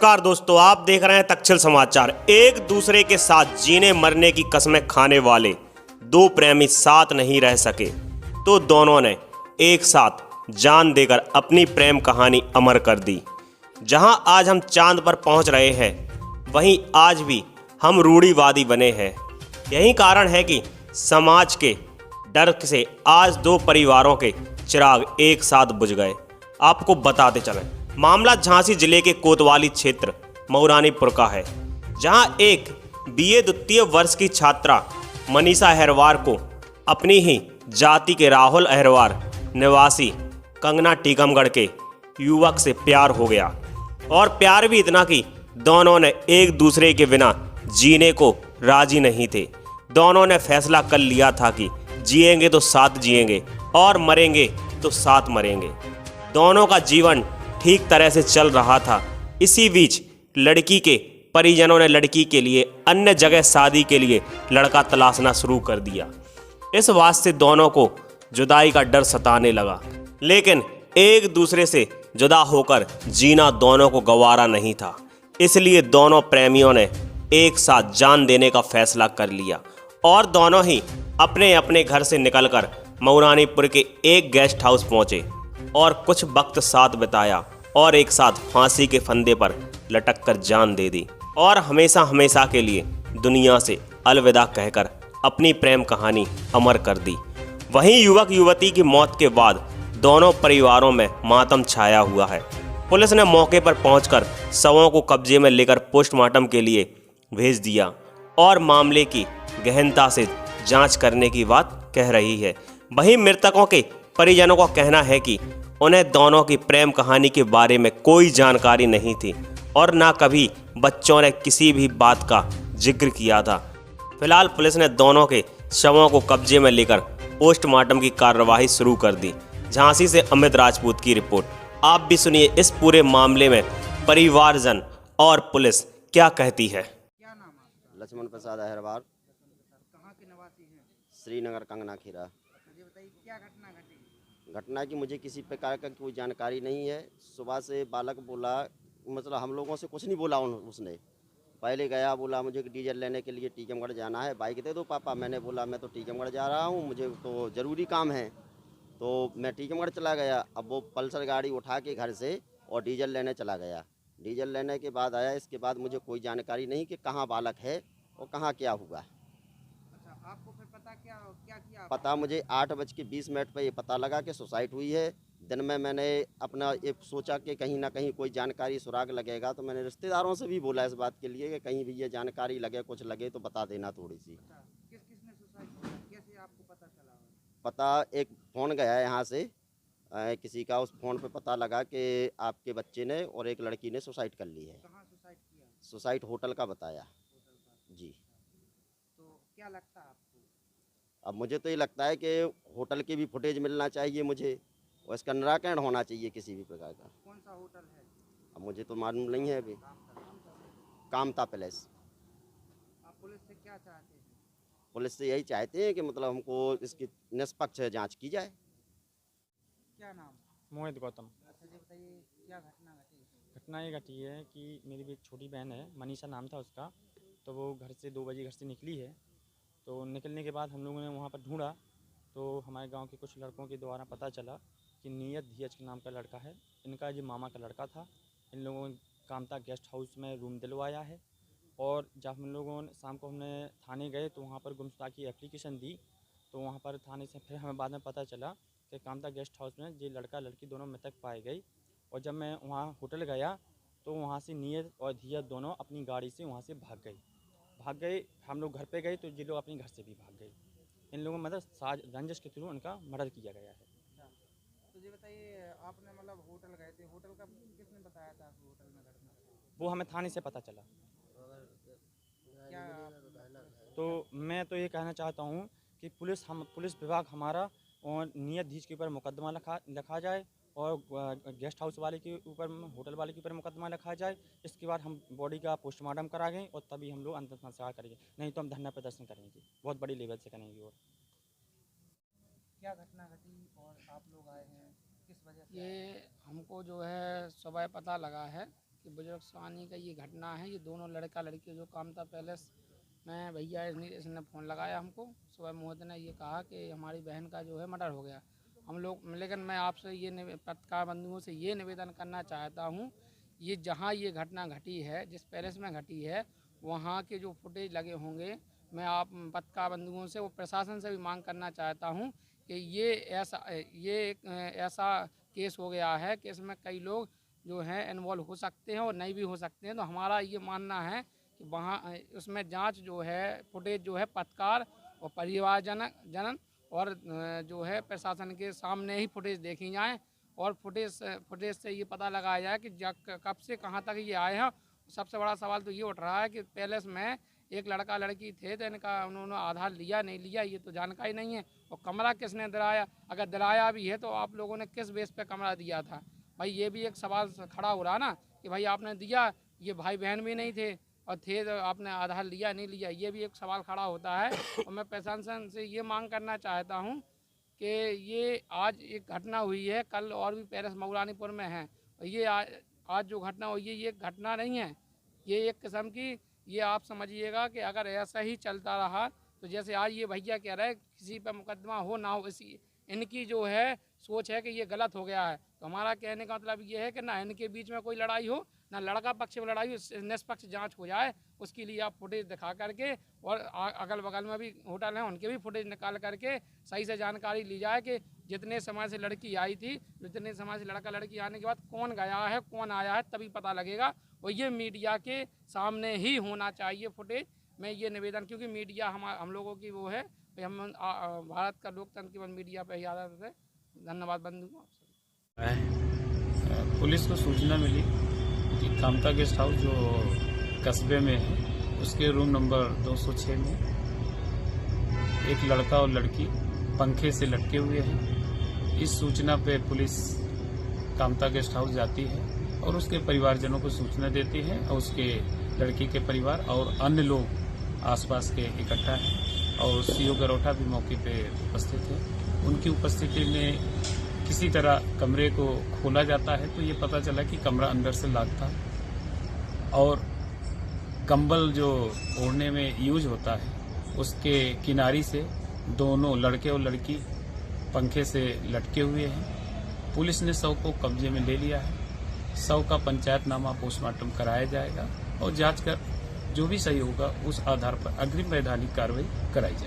नमस्कार दोस्तों, आप देख रहे हैं तक्षशिल समाचार। एक दूसरे के साथ जीने मरने की कसमें खाने वाले दो प्रेमी साथ नहीं रह सके तो दोनों ने एक साथ जान देकर अपनी प्रेम कहानी अमर कर दी। जहां आज हम चांद पर पहुंच रहे हैं, वहीं आज भी हम रूढ़िवादी बने हैं। यही कारण है कि समाज के डर से आज दो परिवारों के चिराग एक साथ बुझ गए। आपको बताते चलें, मामला झांसी जिले के कोतवाली क्षेत्र मऊरानीपुर का है, जहां एक बीए द्वितीय वर्ष की छात्रा मनीषा अहरवार को अपनी ही जाति के राहुल अहरवार निवासी कंगना टीकमगढ़ के युवक से प्यार हो गया। और प्यार भी इतना कि दोनों ने एक दूसरे के बिना जीने को राजी नहीं थे। दोनों ने फैसला कर लिया था कि जिएंगे तो साथ जिएंगे और मरेंगे तो साथ मरेंगे। दोनों का जीवन ठीक तरह से चल रहा था। इसी बीच लड़की के परिजनों ने लड़की के लिए अन्य जगह शादी के लिए लड़का तलाशना शुरू कर दिया। इस वास्ते दोनों को जुदाई का डर सताने लगा, लेकिन एक दूसरे से जुदा होकर जीना दोनों को गवारा नहीं था। इसलिए दोनों प्रेमियों ने एक साथ जान देने का फैसला कर लिया और दोनों ही अपने अपने घर से निकलकर मऊरानीपुर के एक गेस्ट हाउस पहुंचे और कुछ वक्त साथ बिताया और एक साथ फांसी के फंदे पर लटक कर जान दे दी और हमेशा हमेशा के लिए दुनिया से अलविदा कहकर अपनी प्रेम कहानी अमर कर दी। वहीं युवक युवती की मौत के बाद दोनों परिवारों में मातम छाया हुआ है। पुलिस ने मौके पर पहुंचकर शवों को कब्जे में लेकर पोस्टमार्टम के लिए भेज दिया और मामले की गहनता से जांच करने की बात कह रही है। वहीं मृतकों के परिजनों का कहना है कि उन्हें दोनों की प्रेम कहानी के बारे में कोई जानकारी नहीं थी और ना कभी बच्चों ने किसी भी बात का जिक्र किया था। फिलहाल पुलिस ने दोनों के शवों को कब्जे में लेकर पोस्टमार्टम की कार्यवाही शुरू कर दी। झांसी से अमित राजपूत की रिपोर्ट। आप भी सुनिए इस पूरे मामले में परिवारजन और पुलिस क्या कहती है। क्या नाम है आपका? लक्ष्मण प्रसाद अहरवार, कहाँ के निवासी हैं? श्रीनगर कंगना खीरा। मुझे बताइए क्या घटना घटी? घटना की मुझे किसी प्रकार का कोई जानकारी नहीं है। सुबह से बालक बोला, मतलब हम लोगों से कुछ नहीं बोला उसने। पहले गया, बोला मुझे डीजल लेने के लिए टीकमगढ़ जाना है, बाइक दे दो पापा। मैंने बोला मैं तो टीकमगढ़ जा रहा हूँ, मुझे तो ज़रूरी काम है। तो मैं टीकमगढ़ चला गया। अब वो पल्सर गाड़ी उठा के घर से और डीजल लेने चला गया। डीजल लेने के बाद आया। इसके बाद मुझे कोई जानकारी नहीं कि कहाँ बालक है और कहाँ क्या हुआ। अच्छा, आपको फिर पता क्या किया? पता मुझे 8:20 पर ये पता लगा कि सुसाइड हुई है। दिन में मैंने अपना ये सोचा कि कहीं ना कहीं कोई जानकारी सुराग लगेगा, तो मैंने रिश्तेदारों से भी बोला इस बात के लिए कि कहीं भी ये जानकारी लगे, कुछ लगे तो बता देना थोड़ी सी। अच्छा, किसने सुसाइड किया? कैसे आपको पता चला? पता एक फ़ोन गया यहाँ से किसी का, उस फ़ोन पे पता लगा कि आपके बच्चे ने और एक लड़की ने सुसाइड कर ली है। कहाँ सुसाइड किया? सुसाइड होटल का बताया होटल का। जी। तो क्या लगता है आपको? अब मुझे तो ये लगता है कि होटल की भी फुटेज मिलना चाहिए मुझे, और इसका निराकरण होना चाहिए किसी भी प्रकार का। कौन सा होटल है? अब मुझे तो मालूम नहीं है अभी। कामता पैलेस। आप पुलिस से क्या चाहते हैं? पुलिस से यही चाहते हैं कि मतलब हमको इसकी निष्पक्ष जांच की जाए। क्या नाम? मोहित गौतम। अच्छा जी, बताइए क्या घटना घटी? घटना ये घटी है कि मेरी भी एक छोटी बहन है, मनीषा नाम था उसका। तो वो घर से 2 बजे घर से निकली है। तो निकलने के बाद हम लोगों ने वहाँ पर ढूंढा, तो हमारे गांव के कुछ लड़कों के द्वारा पता चला कि नियत धीरज के नाम का लड़का है। इनका ये मामा का लड़का था। इन लोगों ने कामता गेस्ट हाउस में रूम दिलवाया है। और जब हम लोगों ने शाम को हमने थाने गए तो वहाँ पर गुमशुदा की एप्लीकेशन दी। तो वहाँ पर थाने से फिर हमें बाद में पता चला कि कामता गेस्ट हाउस में ये लड़का लड़की दोनों मृतक पाए गई। और जब मैं वहाँ होटल गया तो वहाँ से नियत और धीरज दोनों अपनी गाड़ी से वहाँ से भाग गए। हम लोग घर पे गए तो ये लोग अपने घर से भी भाग गए। इन लोगों में मतलब रंजिश के थ्रू उनका मर्डर किया गया है। अच्छा, तो ये बताइए आपने मतलब होटल गए थे, होटल का किसने बताया था आपको होटल में घटना? वो हमें थाने से पता चला। क्या तो मैं तो ये कहना चाहता हूँ कि पुलिस विभाग हमारा और नियत धीज के ऊपर मुकदमा लिखा जाए और गेस्ट हाउस वाले के ऊपर, होटल वाले के ऊपर मुकदमा लिखा जाए। इसके बाद हम बॉडी का पोस्टमार्टम कराएंगे और तभी हम लोग अंतिम संस्कार करेंगे, नहीं तो हम धरना प्रदर्शन करेंगे, बहुत बड़ी लेवल से करेंगे। और क्या घटना घटी और आप लोग आए हैं किस वजह से? ये हमको जो है सुबह पता लगा है कि बुजुर्ग सानी का ये घटना है। ये दोनों लड़का लड़की जो कामता पैलेस में भैया इसने फ़ोन लगाया हमको सुबह। मोहित ने ये कहा कि हमारी बहन का जो है मर्डर हो गया। हम लोग, लेकिन मैं आपसे ये पत्रकार बंधुओं से ये निवेदन करना चाहता हूँ, ये जहाँ ये घटना घटी है, जिस पैलेस में घटी है, वहाँ के जो फुटेज लगे होंगे, मैं आप पत्रकार बंधुओं से, वो प्रशासन से भी मांग करना चाहता हूँ कि ये एक ऐसा केस हो गया है कि इसमें कई लोग जो हैं इन्वॉल्व हो सकते हैं और नहीं भी हो सकते हैं। तो हमारा ये मानना है कि वहाँ उसमें जांच जो है, फुटेज जो है, पत्रकार और परिवारजन और जो है प्रशासन के सामने ही फुटेज देखी जाए और फुटेज से ये पता लगाया जाए कि कब से कहाँ तक ये आए हैं। सबसे बड़ा सवाल तो ये उठ रहा है कि पैलेस में एक लड़का लड़की थे, तो इनका उन्होंने आधार लिया नहीं लिया ये तो जानकारी नहीं है। और कमरा किसने दिलाया, अगर दिलाया भी है तो आप लोगों ने किस बेस पे कमरा दिया था? भाई ये भी एक सवाल खड़ा हो रहा ना कि भाई आपने दिया, ये भाई बहन भी नहीं थे और थे तो आपने आधार लिया नहीं लिया, ये भी एक सवाल खड़ा होता है। और मैं प्रशासन से ये मांग करना चाहता हूँ कि ये आज एक घटना हुई है, कल और भी पैलेस मऊरानीपुर में है, और ये आज जो घटना हुई है ये घटना नहीं है, ये एक किस्म की, ये आप समझिएगा कि अगर ऐसा ही चलता रहा तो जैसे आज ये भैया कह रहे हैं किसी पर मुकदमा हो ना हो, इसी इनकी जो है सोच है कि ये गलत हो गया है। तो हमारा कहने का मतलब ये है कि ना इनके बीच में कोई लड़ाई हो, ना लड़का पक्ष में लड़ाई हो, निष्पक्ष जांच हो जाए। उसके लिए आप फुटेज दिखा करके और अगल बगल में भी होटल हैं उनके भी फुटेज निकाल करके सही से जानकारी ली जाए कि जितने समय से लड़की आई थी, जितने समय से लड़का लड़की आने के बाद कौन गया है कौन आया है, तभी पता लगेगा। और ये मीडिया के सामने ही होना चाहिए फुटेज। मैं ये निवेदन, क्योंकि मीडिया हम लोगों की वो है, हम भारत का लोकतंत्र केवल मीडिया पे ही आधारित है। धन्यवाद बंधु। पुलिस को सूचना मिली कि कामता गेस्ट हाउस जो कस्बे में है उसके रूम नंबर 206 में एक लड़का और लड़की पंखे से लटके हुए हैं। इस सूचना पे पुलिस कामता गेस्ट हाउस जाती है और उसके परिवारजनों को सूचना देती है और उसके लड़की के परिवार और अन्य लोग आसपास के इकट्ठा हैं और सीओ गरोठा भी मौके पे उपस्थित है। उनकी उपस्थिति में किसी तरह कमरे को खोला जाता है तो ये पता चला कि कमरा अंदर से लॉक था और कंबल जो ओढ़ने में यूज होता है उसके किनारी से दोनों लड़के और लड़की पंखे से लटके हुए हैं। पुलिस ने शव को कब्जे में ले लिया है। शव का पंचायतनामा पोस्टमार्टम कराया जाएगा और जांच कर जो भी सही होगा उस आधार पर अग्रिम वैधानिक कार्रवाई कराई जाएगी।